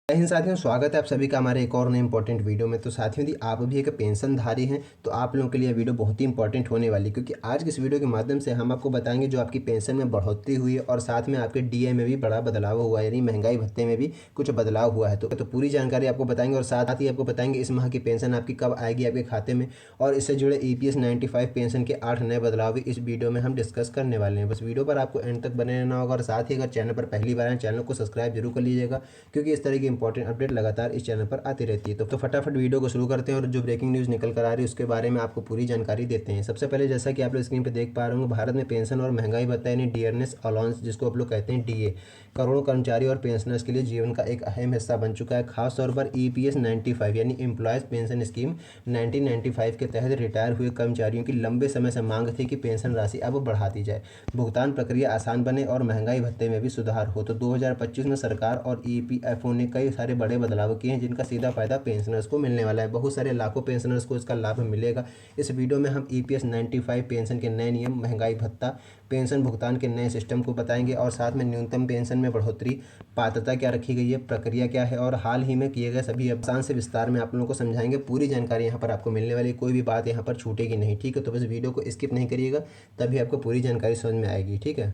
जय हिंद साथियों, स्वागत है आप सभी का हमारे एक और नए इंपॉर्टेंट वीडियो में। तो साथियों, यदि आप भी एक पेंशनधारी हैं तो आप लोगों के लिए वीडियो बहुत ही इंपॉर्टेंट होने वाली है, क्योंकि आज की इस वीडियो के माध्यम से हम आपको बताएंगे जो आपकी पेंशन में बढ़ोतरी हुई है और साथ में आपके डीए में भी बड़ा बदलाव हुआ है, यानी महंगाई भत्ते में भी कुछ बदलाव हुआ है। तो पूरी जानकारी आपको बताएंगे और साथ ही आपको बताएंगे इस माह की पेंशन आपकी कब आएगी आपके खाते में, और इससे जुड़े EPS 95 पेंशन के 8 नए बदलाव भी इस वीडियो में हम डिस्कस करने वाले हैं। बस वीडियो पर आपको एंड तक बने रहना होगा और साथ ही अगर चैनल पर पहली बार आए चैनल को सब्सक्राइब जरूर कर लीजिएगा, क्योंकि इस तरह की इंपॉर्टेंट अपडेट लगातार इस चैनल पर आती रहती है। तो फटाफट वीडियो को शुरू करते हैं और जो ब्रेकिंग न्यूज़ निकल कर आ रही है उसके बारे में आपको पूरी जानकारी देते हैं। सबसे पहले जैसा कि आप लोग स्क्रीन पर देख पा रहे होंगे, भारत में पेंशन और महंगाई भत्ता यानी डियरनेस अलाउंस, जिसको आप लोग कहते हैं डीए, करोड़ों कर्मचारी और पेंशनर्स के लिए जीवन का एक अहम हिस्सा बन चुका है। खासतौर पर EPS 95 यानी एम्प्लॉयज़ पेंशन स्कीम 1995 के तहत रिटायर हुए कर्मचारियों की लंबे समय से मांग थी कि पेंशन राशि अब बढ़ा दी जाए, भुगतान प्रक्रिया आसान बने और महंगाई भत्ते में भी सुधार हो। तो 2025 में सरकार और EPFO ने कई सारे बड़े बदलाव किए हैं, जिनका सीधा फायदा पेंशनर्स को मिलने वाला है। बहुत सारे लाखों पेंशनर्स को इसका लाभ मिलेगा। इस वीडियो में हम EPS 95 पेंशन के नए नियम, महंगाई भत्ता, पेंशन भुगतान के नए सिस्टम को बताएंगे और साथ में न्यूनतम पेंशन में बढ़ोतरी, पात्रता क्या रखी गई है, प्रक्रिया क्या है और हाल ही में किए गए सभी आसान से विस्तार में आप लोगों को समझाएंगे। पूरी जानकारी यहाँ पर आपको मिलने वाली है, कोई भी बात यहाँ पर छूटेगी नहीं, ठीक है। तो बस वीडियो को स्किप नहीं करिएगा, तभी आपको पूरी जानकारी समझ में आएगी, ठीक है।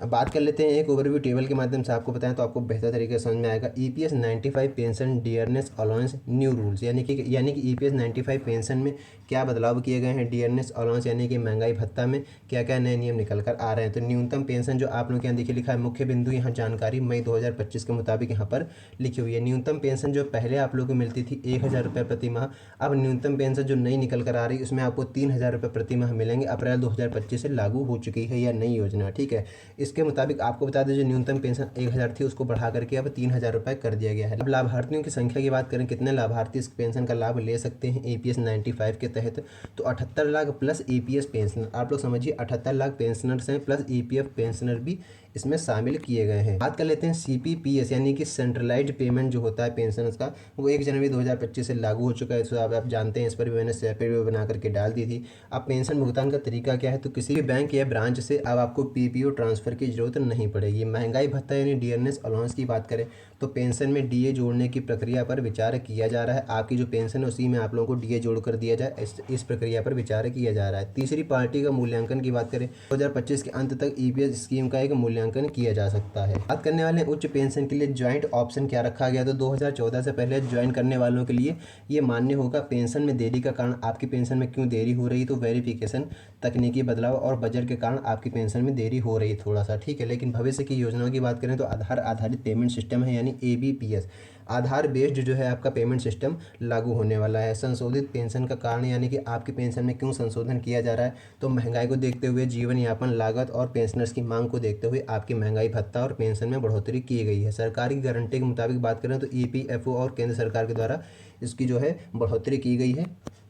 अब बात कर लेते हैं एक ओवरव्यू टेबल के माध्यम से आपको बताएं तो आपको बेहतर तरीके से समझ में आएगा। EPS 95 pension dearness allowance new rules, यानी कि EPS 95 पेंशन में क्या बदलाव किए गए हैं, डियरनेस अलाउंस यानी कि महंगाई भत्ता में क्या क्या नए नियम निकल कर आ रहे हैं। तो न्यूनतम पेंशन जो आप लोग के यहाँ देखिए लिखा है, मुख्य बिंदु यहाँ जानकारी मई 2025 के मुताबिक यहाँ पर लिखी हुई है। न्यूनतम पेंशन जो पहले आप लोगों को मिलती थी 1000 रुपये प्रति माह, अब न्यूनतम पेंशन जो नई निकल कर आ रही है उसमें आपको 3000 रुपये प्रति माह मिलेंगे। अप्रैल 2025 से लागू हो चुकी है यह नई योजना, ठीक है। इसके मुताबिक आपको बता दें जो न्यूनतम पेंशन 1000 थी उसको बढ़ा करके अब 3000 रुपये कर दिया गया है। अब लाभार्थियों की संख्या की बात करें, कितने लाभार्थी इस पेंशन का लाभ ले सकते हैं EPS 95 के तहत, तो 78 लाख प्लस EPS पेंशनर, आप लोग समझिए 78 लाख पेंशनर्स हैं प्लस EPF पेंशनर भी इसमें शामिल किए गए हैं। बात कर लेते हैं CPPS यानी कि सेंट्रलाइज्ड पेमेंट जो होता है पेंशन का, वो 1 जनवरी 2025 से लागू हो चुका है। तो अब आप जानते हैं, इस पर भी मैंने सेपरेट वीडियो बना करके डाल दी थी। अब पेंशन भुगतान का तरीका क्या है, तो किसी भी बैंक या ब्रांच से अब आपको PPO ट्रांसफ़र की जरूरत नहीं पड़ेगी। महंगाई भत्ता यानी डियरनेस अलाउंस की बात करें तो पेंशन में DA जोड़ने की प्रक्रिया पर विचार किया जा रहा है। आपकी जो पेंशन है उसी में आप लोगों को DA जोड़ कर दिया जाए, इस प्रक्रिया पर विचार किया जा रहा है। तीसरी पार्टी का मूल्यांकन की बात करें, 2025 के अंत तक EPS स्कीम का एक मूल्यांकन किया जा सकता है। बात करने वाले उच्च पेंशन के लिए ज्वाइंट ऑप्शन क्या रखा गया, तो 2014 से पहले ज्वाइन करने वालों के लिए ये मान्य होगा। पेंशन में देरी का कारण आपकी पेंशन में क्यों देरी हो रही, तो वेरिफिकेशन, तकनीकी बदलाव और बजट के कारण आपकी पेंशन में देरी हो रही है थोड़ा सा, ठीक है। लेकिन भविष्य की योजनाओं की बात करें तो आधार आधारित पेमेंट सिस्टम है, यानी ABPS, आधार बेस्ड जो है आपका पेमेंट सिस्टम लागू होने वाला है। संशोधित पेंशन का कारण, यानी कि आपकी पेंशन में क्यों संशोधन किया जा रहा है, तो महंगाई को देखते हुए, जीवन यापन लागत और पेंशनर्स की मांग को देखते हुए आपकी महंगाई भत्ता और पेंशन में बढ़ोतरी की गई है। सरकार की गारंटी के मुताबिक बात करें तो EPFO और केंद्र सरकार के द्वारा इसकी जो है बढ़ोतरी की गई है।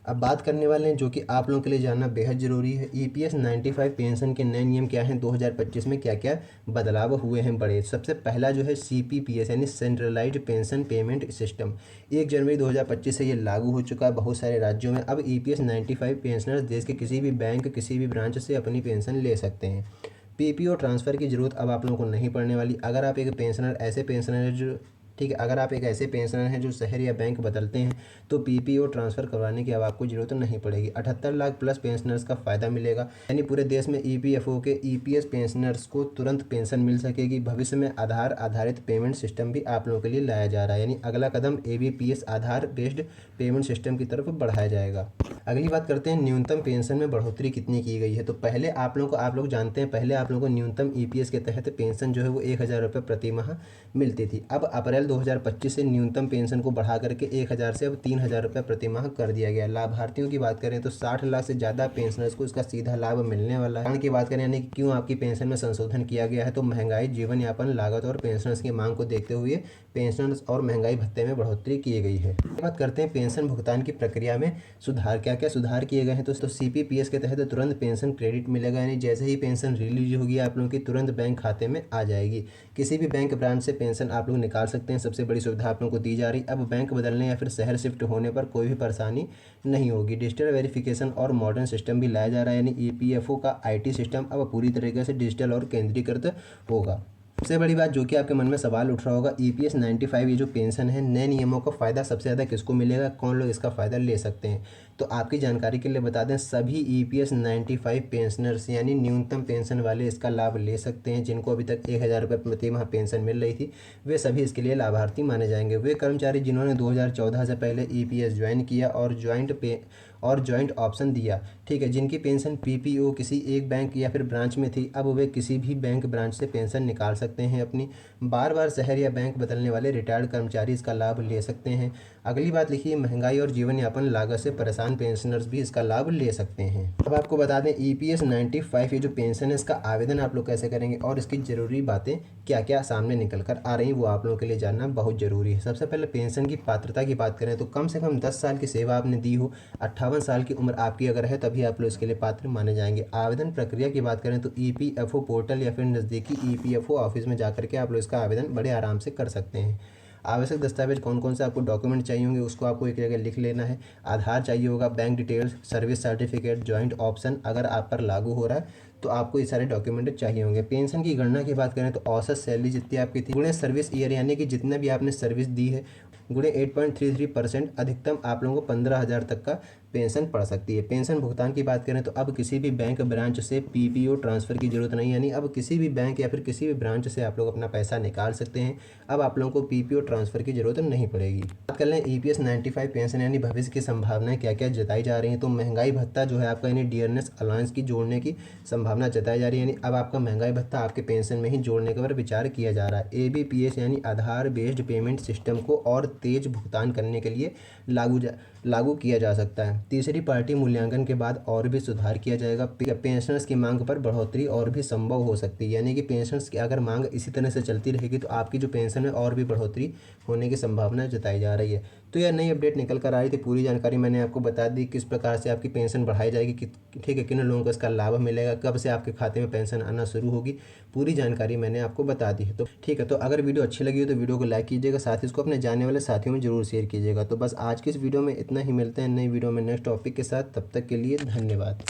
अब बात करने वाले हैं जो कि आप लोगों के लिए जानना बेहद ज़रूरी है, EPS 95 पेंशन के नए नियम क्या हैं, 2025 में क्या क्या बदलाव हुए हैं बड़े। सबसे पहला जो है CPPS यानी सेंट्रलाइज्ड पेंशन पेमेंट सिस्टम, 1 जनवरी 2025 से ये लागू हो चुका है बहुत सारे राज्यों में। अब EPS 95 पेंशनर्स देश के किसी भी बैंक, किसी भी ब्रांच से अपनी पेंशन ले सकते हैं। PPO ट्रांसफ़र की ज़रूरत अब आप लोगों को नहीं पड़ने वाली। अगर आप एक पेंशनर ऐसे पेंशनर जो, ठीक है, अगर आप एक ऐसे पेंशनर हैं जो शहर या बैंक बदलते हैं तो PPO ट्रांसफ़र करवाने की अब आपको ज़रूरत नहीं पड़ेगी। 78 लाख प्लस पेंशनर्स का फ़ायदा मिलेगा, यानी पूरे देश में EPFO के EPS पेंशनर्स को तुरंत पेंशन मिल सकेगी। भविष्य में आधार आधारित पेमेंट सिस्टम भी आप लोगों के लिए लाया जा रहा है, यानी अगला कदम ABPS आधार बेस्ड पेमेंट सिस्टम की तरफ बढ़ाया जाएगा। अगली बात करते हैं न्यूनतम पेंशन में बढ़ोतरी कितनी की गई है। तो पहले आप लोग जानते हैं, पहले आप लोगों को न्यूनतम EPS के तहत पेंशन जो है वो 1000 रुपये प्रति माह मिलती थी। अब अप्रैल 2025 से न्यूनतम पेंशन को बढ़ा करके 1000 से अब 3000 रुपये प्रति माह कर दिया गया। लाभार्थियों की बात करें तो 60 लाख से ज़्यादा पेंशनर्स को इसका सीधा लाभ मिलने वाला है। कारण की बात करें, यानी कि क्यों आपकी पेंशन में संशोधन किया गया है, तो महंगाई, जीवन यापन लागत और पेंशनर्स की मांग को देखते हुए पेंशनर्स और महंगाई भत्ते में बढ़ोतरी की गई है। बात करते हैं पेंशन भुगतान की प्रक्रिया में सुधार, क्या क्या सुधार किए गए हैं। तो CPPS के तहत तुरंत पेंशन क्रेडिट मिलेगा, यानी जैसे ही पेंशन रिलीज होगी आप लोगों की तुरंत बैंक खाते में आ जाएगी। किसी भी बैंक ब्रांच से पेंशन आप लोग निकाल सकते हैं, सबसे बड़ी सुविधा आप लोगों को दी जा रही। अब बैंक बदलने या फिर शहर शिफ्ट होने पर कोई भी परेशानी नहीं होगी। डिजिटल वेरिफिकेशन और मॉडर्न सिस्टम भी लाया जा रहा है, यानी EPFO का IT सिस्टम अब पूरी तरीके से डिजिटल और केंद्रीकृत होगा। सबसे बड़ी बात जो कि आपके मन में सवाल उठ रहा होगा, EPS 95 ये जो पेंशन है, नए नियमों का फ़ायदा सबसे ज़्यादा किसको मिलेगा, कौन लोग इसका फ़ायदा ले सकते हैं। तो आपकी जानकारी के लिए बता दें, सभी EPS 95 पेंशनर्स यानी न्यूनतम पेंशन वाले इसका लाभ ले सकते हैं। जिनको अभी तक 1000 रुपये प्रति माह पेंशन मिल रही थी, वे सभी इसके लिए लाभार्थी माने जाएंगे। वे कर्मचारी जिन्होंने 2014 से पहले EPS ज्वाइन किया और ज्वाइंट ऑप्शन दिया, ठीक है, जिनकी पेंशन PPO किसी एक बैंक या फिर ब्रांच में थी, अब वे किसी भी बैंक ब्रांच से पेंशन निकाल सकते हैं अपनी। बार बार शहर या बैंक बदलने वाले रिटायर्ड कर्मचारी इसका लाभ ले सकते हैं। अगली बात लिखिए, महंगाई और जीवन यापन लागत से परेशान पेंशनर्स भी इसका लाभ ले सकते हैं। अब आपको बता दें, EPS 95 ये जो पेंशन है, इसका आवेदन आप लोग कैसे करेंगे और इसकी ज़रूरी बातें क्या क्या सामने निकल कर आ रही हैं, वो आप लोगों के लिए जानना बहुत ज़रूरी है। सबसे पहले पेंशन की पात्रता की बात करें तो कम से कम 10 साल की सेवा आपने दी हो, 58 साल की उम्र आपकी अगर है, तभी आप लोग इसके लिए पात्र माने जाएंगे। आवेदन प्रक्रिया की बात करें तो EPFO पोर्टल या फिर नज़दीकी EPFO ऑफिस में जाकर के आप लोग इसका आवेदन बड़े आराम से कर सकते हैं। आवश्यक दस्तावेज कौन कौन से आपको डॉक्यूमेंट चाहिए होंगे, उसको आपको एक जगह लिख लेना है। आधार चाहिए होगा, bank details, service certificate, joint option अगर आप पर लागू हो रहा है तो आपको ये सारे डॉक्यूमेंट चाहिए होंगे। पेंशन की गणना की बात करें तो औसत सैलरी जितनी आपकी थी गुणे सर्विस ईयर, यानी कि जितना भी आपने सर्विस दी है, गुणे 8.33%, अधिकतम आप लोगों को 15,000 तक का पेंशन पड़ सकती है। पेंशन भुगतान की बात करें तो अब किसी भी बैंक ब्रांच से PPO ट्रांसफ़र की ज़रूरत नहीं, यानी अब किसी भी बैंक या फिर किसी भी ब्रांच से आप लोग अपना पैसा निकाल सकते हैं। अब आप लोगों को PPO ट्रांसफ़र की ज़रूरत नहीं पड़ेगी। बात कर लें EPS 95 पेंशन यानी भविष्य की संभावनाएं क्या क्या जताई जा रही हैं, तो महंगाई भत्ता जो है आपका, यानी डियरनेस अलाउंस की जोड़ने की संभावना जताई जा रही है, यानी अब आपका महंगाई भत्ता आपके पेंशन में ही जोड़ने के पर विचार किया जा रहा है। ABPS यानी आधार बेस्ड पेमेंट सिस्टम को और तेज भुगतान करने के लिए लागू किया जा सकता है। तीसरी पार्टी मूल्यांकन के बाद और भी सुधार किया जाएगा। पेंशनर्स की मांग पर बढ़ोतरी और भी संभव हो सकती है, यानी कि पेंशनर्स की अगर मांग इसी तरह से चलती रहेगी तो आपकी जो पेंशन है और भी बढ़ोतरी होने की संभावना जताई जा रही है। तो यह नई अपडेट निकल कर आई थी, पूरी जानकारी मैंने आपको बता दी किस प्रकार से आपकी पेंशन बढ़ाई जाएगी, ठीक है, किन लोगों को इसका लाभ मिलेगा, कब से आपके खाते में पेंशन आना शुरू होगी, पूरी जानकारी मैंने आपको बता दी है। तो ठीक है, तो अगर वीडियो अच्छी लगी हो तो वीडियो को लाइक कीजिएगा, साथ ही इसको अपने जाने वाले साथियों में जरूर शेयर कीजिएगा। तो बस आज की इस वीडियो में इतना ही, मिलते हैं नई वीडियो में नेक्स्ट टॉपिक के साथ, तब तक के लिए धन्यवाद।